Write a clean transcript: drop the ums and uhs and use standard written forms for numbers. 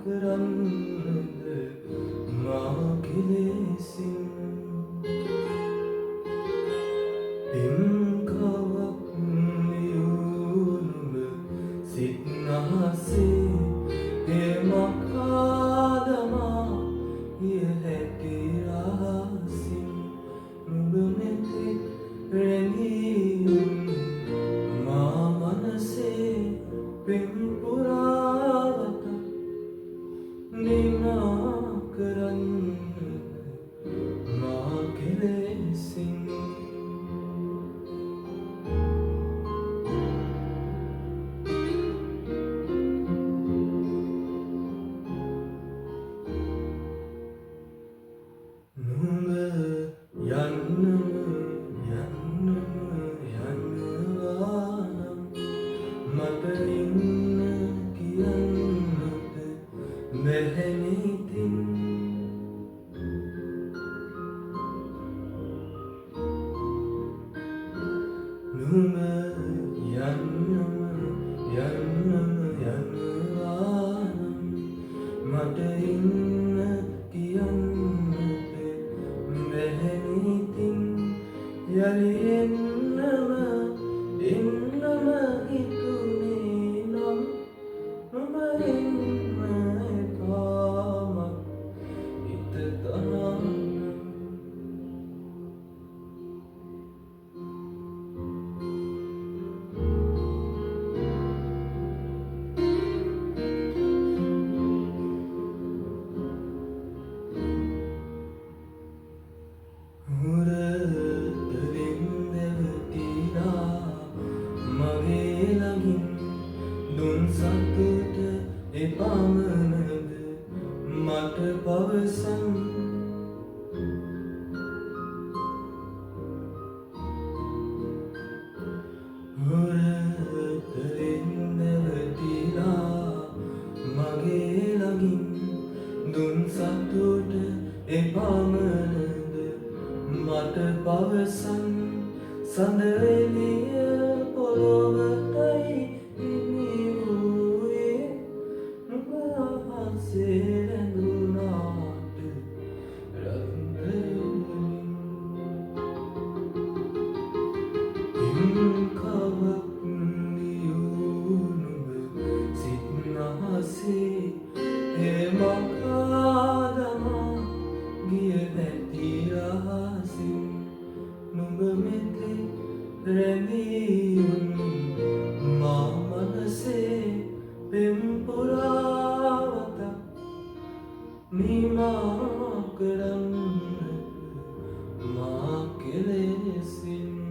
කරන්නද මා කෙලෙසින් පින්කවක් ලියුනුඹ සිත් නහසේ මකාදමා හිය හැටි රහසින් නුඹ මෙතෙක් රැඳීම් මා මනසේ පෙම් පුරාවත නිමා කරන්නද මා කෙලෙසින් මට ඉන්න කියන්නද බැහැනිතින් නුඹ යන්නවානම් මට ඉන්න කියන්නද බැහැනිතින් යලි එන්නම හිතුනේ නම් නුඹ එන්න එපාමත් හිත තනන්න දුන් සතුට එපමණද මට පවසන් හොරතරින් නැවතිලා මගේ ළඟින් දුන් සතුට එපමණද මට පවසන් සඳ එළිය පොළොවටයි රැඳුනාට රත්තරන් පින්කවක් ලියුනුඹ සිත් නහසේ මකාදමා ගිය නැති රහසින් නුඹ මෙතෙක් රැඳීම් මා මනසේ පෙම් පුරාවත නිමා කරන්නද මා කෙලෙසින්